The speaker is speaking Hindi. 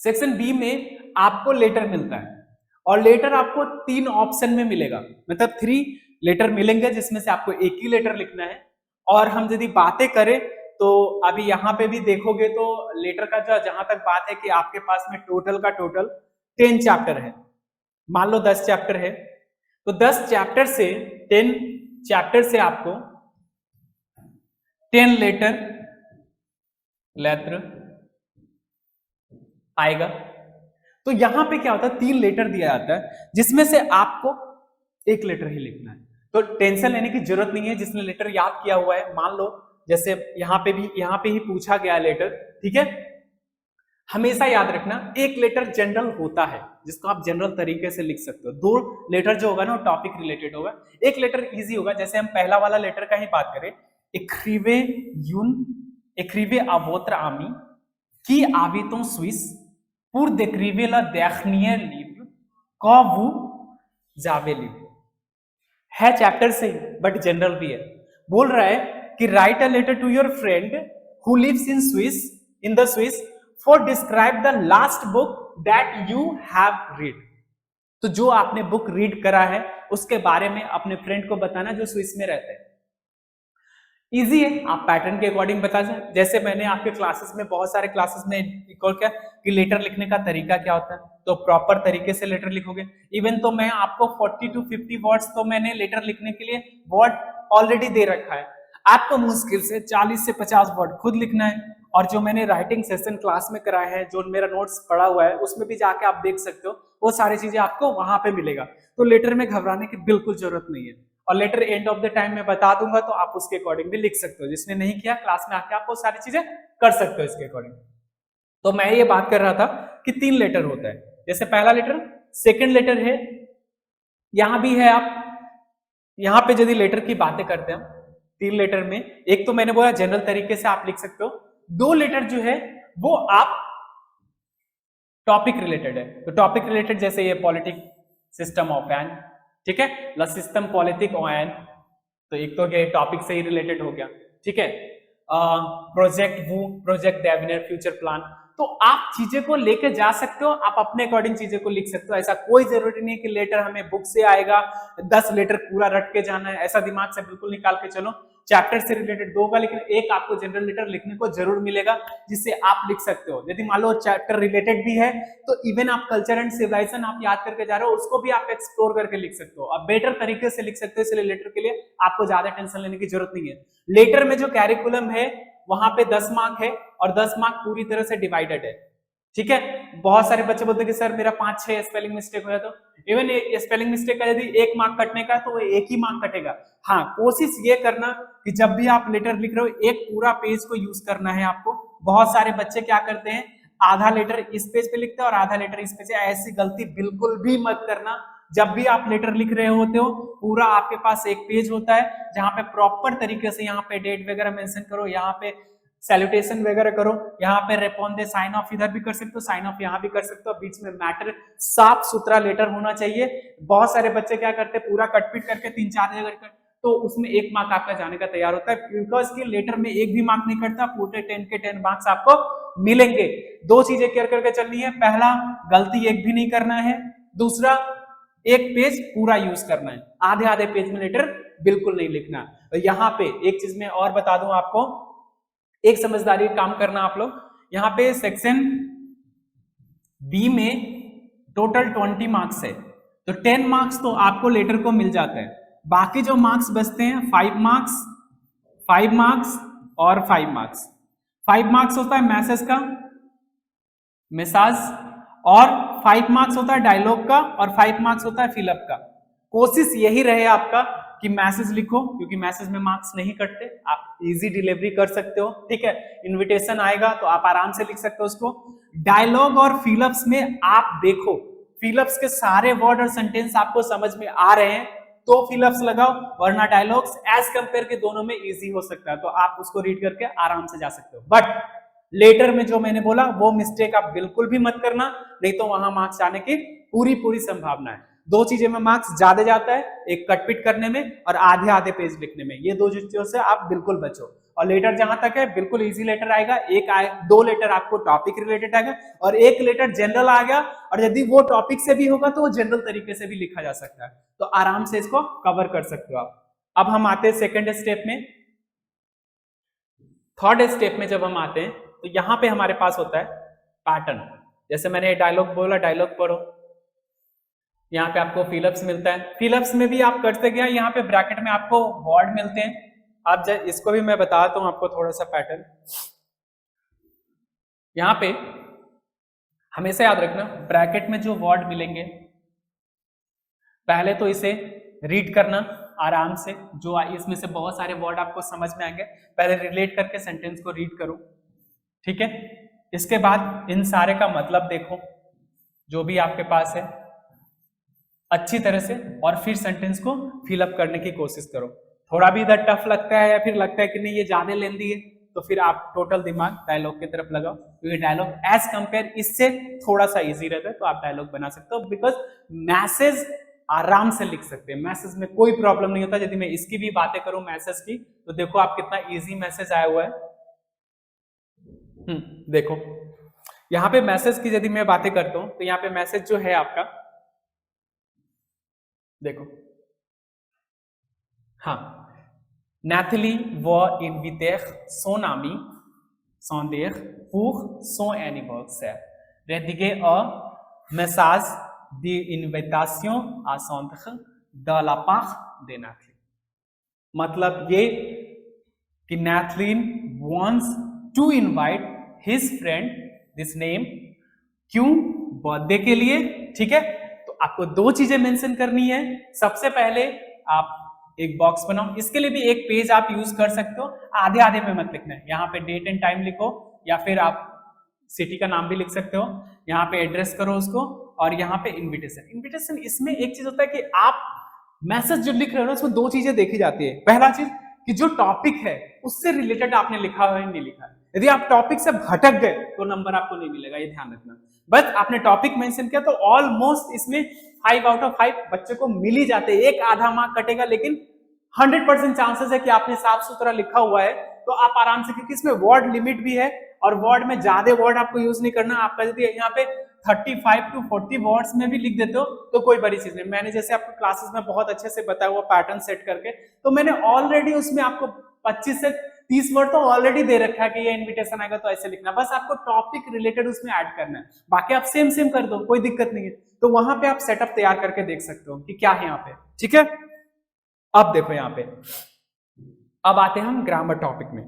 सेक्शन बी में आपको लेटर मिलता है और लेटर आपको 3 ऑप्शन में मिलेगा, मतलब 3 लेटर मिलेंगे जिसमें से आपको एक ही लेटर लिखना है। और हम यदि बातें करें तो अभी यहाँ पे भी देखोगे तो लेटर का जो जहां तक बात है कि आपके पास में टोटल का टोटल 10 चैप्टर है। मान लो 10 चैप्टर है तो 10 चैप्टर से 10 चैप्टर से आपको 10 लेटर आएगा। तो यहां पे क्या होता है, 3 लेटर दिया जाता है जिसमें से आपको एक लेटर ही लिखना है। तो टेंशन लेने की जरूरत नहीं है जिसने लेटर याद किया हुआ है। मान लो जैसे यहाँ पे ही पूछा गया लेटर, ठीक है। हमेशा याद रखना एक लेटर जनरल होता है जिसको आप जनरल तरीके से लिख सकते हो। 2 लेटर जो होगा ना वो टॉपिक रिलेटेड होगा, एक लेटर इजी होगा। जैसे हम पहला वाला लेटर का ही बात करें, एक्रीवे अवोत्र आमी की आवितों स्विस पुर देक्रीवेला देखनियर लिव कवु जावे लिव है चैप्टर से बट जनरल भी है। बोल रहा है कि write a letter to your friend who lives in Swiss in the Swiss for describe the last book that you have read. तो जो आपने बुक रीड करा है उसके बारे में अपने फ्रेंड को बताना जो स्विस में रहते हैं। इजी है, आप पैटर्न के अकॉर्डिंग बता सकते। जैसे मैंने आपके क्लासेस में बहुत सारे क्लासेस में रिकॉल किया कि लेटर लिखने का तरीका क्या होता है, तो प्रॉपर तरीके से लेटर लिखोगे। इवन तो मैं आपको 40 to 50 वर्ड्स तो मैंने लेटर लिखने के लिए वर्ड ऑलरेडी दे रखा है। आपको मुश्किल से 40 से 50 वर्ड खुद लिखना है। और जो मैंने राइटिंग सेशन क्लास में कराए हैं, जो मेरा नोट्स पड़ा हुआ है, उसमें भी जाके आप देख सकते हो, वो सारी चीजें आपको वहां पे मिलेगा। तो लेटर में घबराने की बिल्कुल जरूरत नहीं है। और later end of the time में बता दूंगा तो आप उसके अकॉर्डिंग भी लिख सकते हो। जिसने नहीं किया क्लास में आके आप वो सारी चीजें कर सकते हो इसके अकॉर्डिंग। तो मैं ये बात कर रहा था कि 3 लेटर होता है। जैसे पहला लेटर, सेकंड लेटर है, यहां भी है। आप यहां पे यदि लेटर की बातें करते हैं 3 लेटर में, एक तो मैंने बोला जनरल तरीके से आप लिख सकते हो। 2 लेटर जो है वो आप टॉपिक रिलेटेड है। तो टॉपिक रिलेटेड जैसे ये पॉलिटिक सिस्टम ऑफ एन, ठीक है, the system politic of N, तो एक तो ये टॉपिक से ही रिलेटेड हो गया, ठीक है। प्रोजेक्ट वो प्रोजेक्ट डेवनर फ्यूचर प्लान, तो आप चीजें को लेके जा सकते हो, आप अपने अकॉर्डिंग चीजें को लिख सकते हो। ऐसा कोई जरूरी नहीं कि लेटर हमें बुक से आएगा 10 लेटर पूरा रट के जाना है, ऐसा दिमाग से बिल्कुल निकाल के चलो। चैप्टर से रिलेटेड 2 होगा लेकिन एक आपको जनरल लेटर लिखने को जरूर मिलेगा जिससे आप लिख सकते हो। यदि मान लो चैप्टर रिलेटेड भी है तो इवन आप कल्चर एंड सिविलाइजेशन आप याद करके जा रहे हो उसको भी आप एक्सप्लोर करके लिख सकते हो, अब बेटर तरीके से लिख सकते हो। इसलिए लेटर के लिए आपको ज्यादा टेंशन लेने की जरूरत नहीं है। लेटर में जो कैरिकुलम है वहां पे 10 मार्क है और 10 मार्क पूरी तरह से डिवाइडेड है, ठीक है। बहुत सारे बच्चे बोलते हैं कि सर मेरा 5-6 स्पेलिंग मिस्टेक हो जाए, तो इवन स्पेलिंग मिस्टेक का यदि 1 मार्क कटने का तो वो 1 ही मार्क कटेगा। हाँ, कोशिश ये करना कि जब भी आप लेटर लिख रहे हो एक पूरा पेज को यूज करना है आपको। बहुत सारे बच्चे क्या करते हैं, आधा लेटर इस पेज पे लिखते हैं और आधा लेटर इस पेज पे। ऐसी गलती बिल्कुल भी मत करना। जब भी आप लेटर लिख रहे होते हो पूरा आपके पास एक पेज होता है जहां पे प्रॉपर तरीके से यहाँ पे डेट वगैरह मेंशन करो, यहाँ पे सैल्यूटेशन वगैरह करो, यहाँ पे रेस्पॉन्ड साइन ऑफ इधर भी कर सकते हो, साइन ऑफ यहाँ भी कर सकते हो। बीच में मैटर साफ सुथरा लेटर होना चाहिए। बहुत सारे बच्चे क्या करते हैं पूरा कटपीट करके 3-4 जगह कर, तो उसमें 1 मार्क आपका जाने का तैयार होता है, बिकॉज कि लेटर में 1 भी मार्क नहीं कटता, पूरे 10 के 10 मार्क्स आपको मिलेंगे। 2 चीजें केयर करके चलनी है, पहला गलती 1 भी नहीं करना है, दूसरा एक पेज पूरा यूज करना है, आधे आधे पेज में लेटर बिल्कुल नहीं लिखना। तो यहाँ पे एक चीज मैं और बता दूं आपको, एक समझदारी काम करना आप लोग। यहाँ पे सेक्शन बी में टोटल 20 मार्क्स है, तो 10 मार्क्स तो आपको लेटर को मिल जाता है। बाकी जो मार्क्स बचते हैं 5 मार्क्स, 5 मार्क्स और 5 मार्क्स। 5 मार्क्स होता है मैसेज का, मैसेज, और 5 मार्क्स होता है डायलॉग का, और 5 मार्क्स होता है फिलअप का। कोशिश यही रहे आपका कि मैसेज लिखो, क्योंकि मैसेज में मार्क्स नहीं कटते, आप इजी डिलीवरी कर सकते हो, ठीक है। इनविटेशन आएगा तो आप आराम से लिख सकते हो उसको। डायलॉग और फिलअप्स में आप देखो फिलअप्स के सारे वर्ड और सेंटेंस आपको समझ में आ रहे हैं तो फिलअप्स लगाओ, वरना डायलॉग्स एज कंपेयर के दोनों में इजी हो सकता है, तो आप उसको रीड करके आराम से जा सकते हो। बट लेटर में जो मैंने बोला वो मिस्टेक आप बिल्कुल भी मत करना, नहीं तो वहां मार्क्स आने की पूरी संभावना है। दो चीजें में मार्क्स ज्यादा जाता है, एक कटपिट करने में और आधे आधे पेज लिखने में। ये दो चीजों से आप बिल्कुल बचो। और लेटर जहां तक है बिल्कुल इजी लेटर आएगा, दो लेटर आपको टॉपिक रिलेटेड आएगा और एक लेटर जनरल आ गया, और यदि वो टॉपिक से भी होगा तो वो जनरल तरीके से भी लिखा जा सकता है, तो आराम से इसको कवर कर सकते हो आप। अब हम आते हैं सेकेंड स्टेप में। थर्ड स्टेप में जब हम आते हैं तो यहां पे हमारे पास होता है पैटर्न। जैसे मैंने डायलॉग बोला, डायलॉग पढ़ो, यहाँ पे आपको फिलअप्स मिलता है, फिलअप्स में भी आप करते गया, यहाँ पे ब्रैकेट में आपको वर्ड मिलते हैं। आप इसको भी मैं बताता हूं आपको थोड़ा सा पैटर्न। यहाँ पे हमेशा याद रखना, ब्रैकेट में जो वर्ड मिलेंगे पहले तो इसे रीड करना आराम से, जो इसमें से बहुत सारे वर्ड आपको समझ में आएंगे, पहले रिलेट करके सेंटेंस को रीड करो, ठीक है। इसके बाद इन सारे का मतलब देखो जो भी आपके पास है अच्छी तरह से, और फिर सेंटेंस को फिलअप करने की कोशिश करो। थोड़ा भी इधर टफ लगता है या फिर लगता है कि नहीं ये ज्यादा लेंदी है, तो फिर आप टोटल दिमाग डायलॉग की तरफ लगाओ, क्योंकि डायलॉग एज कंपेयर इससे थोड़ा सा इजी रहता है, तो आप डायलॉग बना सकते हो। बिकॉज मैसेज आराम से लिख सकते हैं, मैसेज में कोई प्रॉब्लम नहीं होता। यदि मैं इसकी भी बातें करूं मैसेज की, तो देखो आप कितना इजी मैसेज आया हुआ है। देखो यहां पे मैसेज की यदि मैं बातें करता हूं तो यहाँ पे मैसेज जो है आपका, देखो, हाँ, Nathalie war invitée son ami Sonder pour son anniversaire. Rédiger un message d'invitation à Sonder de la part de Nathalie. मतलब ये कि Nathalie wants to invite his friend this name, क्यों? बर्थडे के लिए, ठीक है। तो आपको दो चीजें मेंशन करनी है। सबसे पहले आप एक बॉक्स बनाओ, इसके लिए भी एक पेज आप यूज कर सकते हो, आधे आधे में मत लिखना है। यहाँ पे डेट एंड टाइम लिखो, या फिर आप सिटी का नाम भी लिख सकते हो, यहाँ पे एड्रेस करो उसको, और यहाँ पे इन्विटेशन। इन्विटेशन इसमें एक चीज होता है कि आप मैसेज जो लिख रहे हो ना, उसमें दो चीजें देखी जाती है। पहला चीज कि जो टॉपिक है उससे रिलेटेड आपने लिखा है नहीं लिखा है। यदि आप टॉपिक से भटक गए तो नंबर आपको नहीं मिलेगा, ये ध्यान रखना। बस आपने टॉपिक मेंशन किया तो ऑलमोस्ट इसमें 5 आउट ऑफ 5 बच्चे को मिल ही जाते हैं। एक आधा मार्क कटेगा, लेकिन 100% चांसेस है कि आपने साफ सुथरा लिखा हुआ है, तो आप आराम से, क्योंकि इसमें वर्ड लिमिट भी है, और वर्ड में ज्यादा वर्ड आपको यूज नहीं करना। आपका यदि यहाँ पे 35 to 40 वर्ड्स में भी लिख देते हो तो कोई बड़ी चीज नहीं। मैंने जैसे आपको क्लासेस में बहुत अच्छे से बताया हुआ पैटर्न सेट करके, तो मैंने ऑलरेडी उसमें आपको 25 से 30 वर्ड तो ऑलरेडी दे रखा है कि ये इन्विटेशन आएगा तो ऐसे लिखना। बस आपको टॉपिक रिलेटेड उसमें ऐड करना है, बाकी आप सेम सेम कर दो, कोई दिक्कत नहीं है। तो वहां पे आप सेटअप तैयार करके देख सकते हो कि क्या है यहाँ पे, ठीक है। अब देखो यहाँ पे, अब आते हैं हम ग्रामर टॉपिक में।